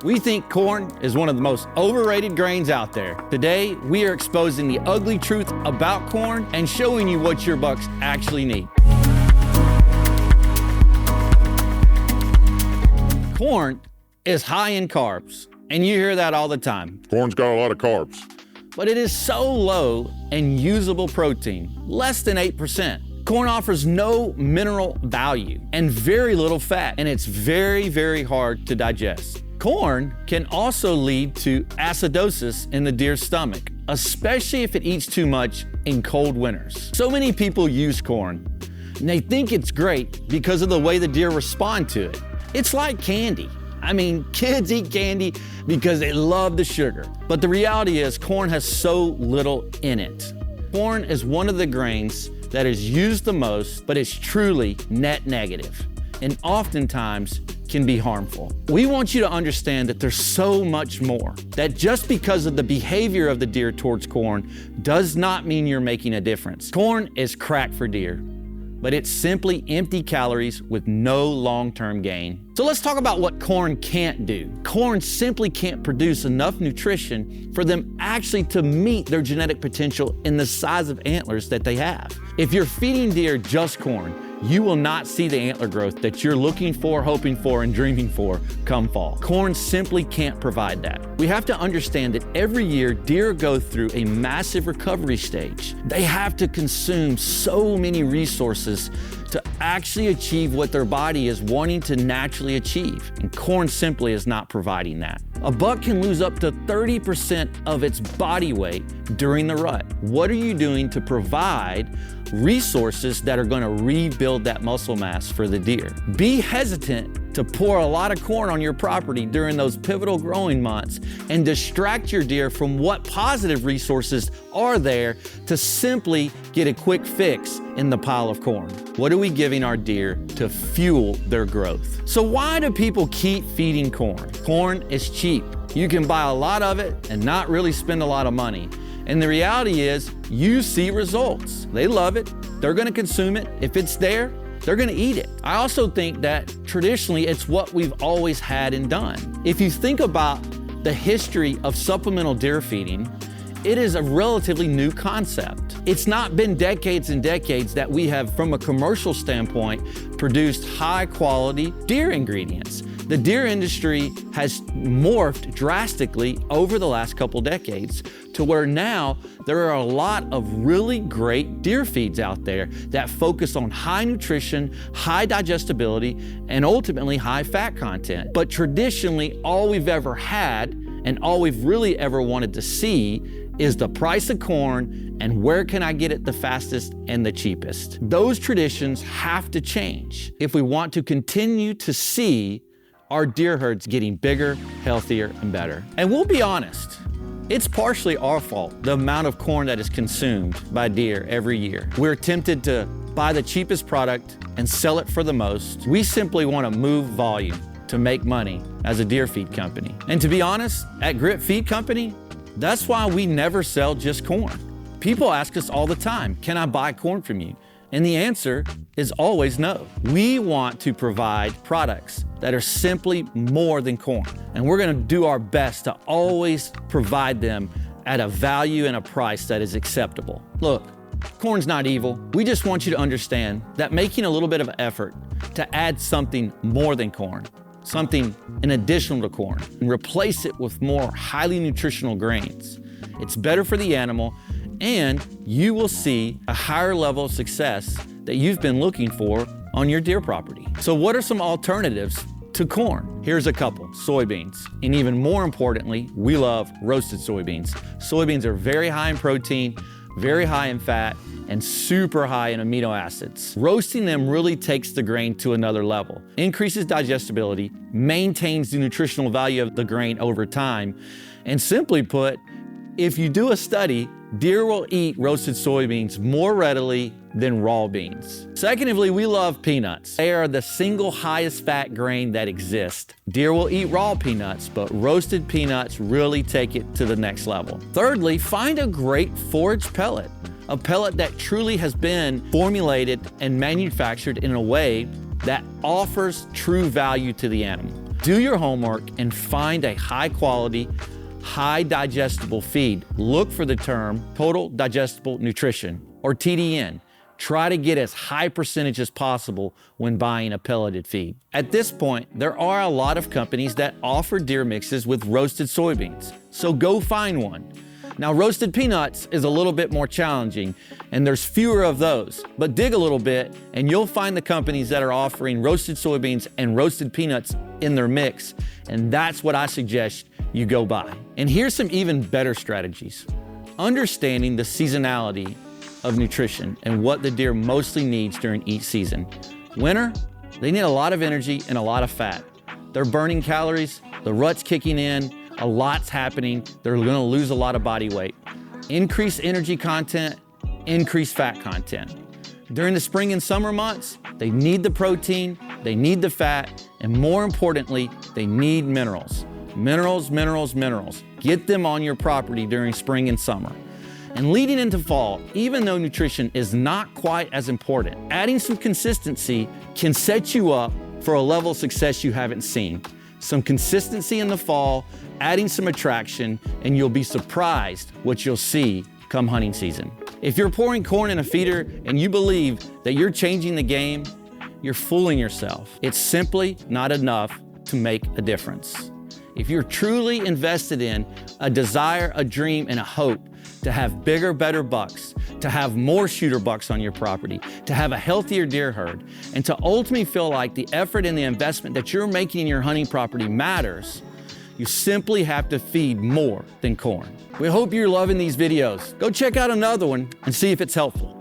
We think corn is one of the most overrated grains out there. Today, we are exposing the ugly truth about corn and showing you what your bucks actually need. Corn is high in carbs, and you hear that all the time. Corn's got a lot of carbs. But it is so low in usable protein, less than 8%. Corn offers no mineral value and very little fat, and it's very, very hard to digest. Corn can also lead to acidosis in the deer's stomach, especially if it eats too much in cold winters. So many people use corn, and they think it's great because of the way the deer respond to it. It's like candy. I mean, kids eat candy because they love the sugar. But the reality is corn has so little in it. Corn is one of the grains that is used the most, but it's truly net negative and oftentimes can be harmful. We want you to understand that there's so much more, that just because of the behavior of the deer towards corn does not mean you're making a difference. Corn is crack for deer, but it's simply empty calories with no long-term gain. So let's talk about what corn can't do. Corn simply can't produce enough nutrition for them actually to meet their genetic potential in the size of antlers that they have. If you're feeding deer just corn, you will not see the antler growth that you're looking for, hoping for, and dreaming for come fall. Corn simply can't provide that. We have to understand that every year, deer go through a massive recovery stage. They have to consume so many resources to actually achieve what their body is wanting to naturally achieve, and corn simply is not providing that. A buck can lose up to 30% of its body weight during the rut. What are you doing to provide resources that are going to rebuild that muscle mass for the deer? Be hesitant to pour a lot of corn on your property during those pivotal growing months and distract your deer from what positive resources are there to simply get a quick fix in the pile of corn. What are we giving our deer to fuel their growth? So why do people keep feeding corn? Corn is cheap. You can buy a lot of it and not really spend a lot of money. And the reality is, you see results. They love it. They're going to consume it. If it's there, they're going to eat it. I also think that traditionally, it's what we've always had and done. If you think about the history of supplemental deer feeding, it is a relatively new concept. It's not been decades and decades that we have, from a commercial standpoint, produced high quality deer ingredients. The deer industry has morphed drastically over the last couple decades to where now there are a lot of really great deer feeds out there that focus on high nutrition, high digestibility, and ultimately high fat content. But traditionally, all we've ever had and all we've really ever wanted to see is the price of corn and where can I get it the fastest and the cheapest. Those traditions have to change if we want to continue to see our deer herds getting bigger, healthier, and better. And we'll be honest, it's partially our fault, the amount of corn that is consumed by deer every year. We're tempted to buy the cheapest product and sell it for the most. We simply want to move volume to make money as a deer feed company. And to be honest, at Grit Feed Company, that's why we never sell just corn. People ask us all the time, can I buy corn from you? And the answer is always no. We want to provide products that are simply more than corn. And we're gonna do our best to always provide them at a value and a price that is acceptable. Look, corn's not evil. We just want you to understand that making a little bit of effort to add something more than corn, something in addition to corn, and replace it with more highly nutritional grains, it's better for the animal, and you will see a higher level of success that you've been looking for on your deer property. So what are some alternatives to corn? Here's a couple: soybeans. And even more importantly, we love roasted soybeans. Soybeans are very high in protein, very high in fat, and super high in amino acids. Roasting them really takes the grain to another level, increases digestibility, maintains the nutritional value of the grain over time, and simply put, if you do a study, deer will eat roasted soybeans more readily than raw beans. Secondly, we love peanuts. They are the single highest fat grain that exists. Deer will eat raw peanuts, but roasted peanuts really take it to the next level. Thirdly, find a great forage pellet, a pellet that truly has been formulated and manufactured in a way that offers true value to the animal. Do your homework and find a high quality, high digestible feed. Look for the term Total Digestible Nutrition, or TDN. Try to get as high percentage as possible when buying a pelleted feed. At this point, there are a lot of companies that offer deer mixes with roasted soybeans, so go find one. Now, roasted peanuts is a little bit more challenging, and there's fewer of those, but dig a little bit and you'll find the companies that are offering roasted soybeans and roasted peanuts in their mix, and that's what I suggest you go buy. And here's some even better strategies. Understanding the seasonality of nutrition and what the deer mostly needs during each season. Winter, they need a lot of energy and a lot of fat. They're burning calories, the rut's kicking in, a lot's happening, they're gonna lose a lot of body weight. Increase energy content, increase fat content. During the spring and summer months, they need the protein, they need the fat, and more importantly, they need minerals. Minerals, minerals, minerals. Get them on your property during spring and summer. And leading into fall, even though nutrition is not quite as important, adding some consistency can set you up for a level of success you haven't seen. Some consistency in the fall, adding some attraction, and you'll be surprised what you'll see come hunting season. If you're pouring corn in a feeder and you believe that you're changing the game, you're fooling yourself. It's simply not enough to make a difference. If you're truly invested in a desire, a dream, and a hope to have bigger, better bucks, to have more shooter bucks on your property, to have a healthier deer herd, and to ultimately feel like the effort and the investment that you're making in your hunting property matters, you simply have to feed more than corn. We hope you're loving these videos. Go check out another one and see if it's helpful.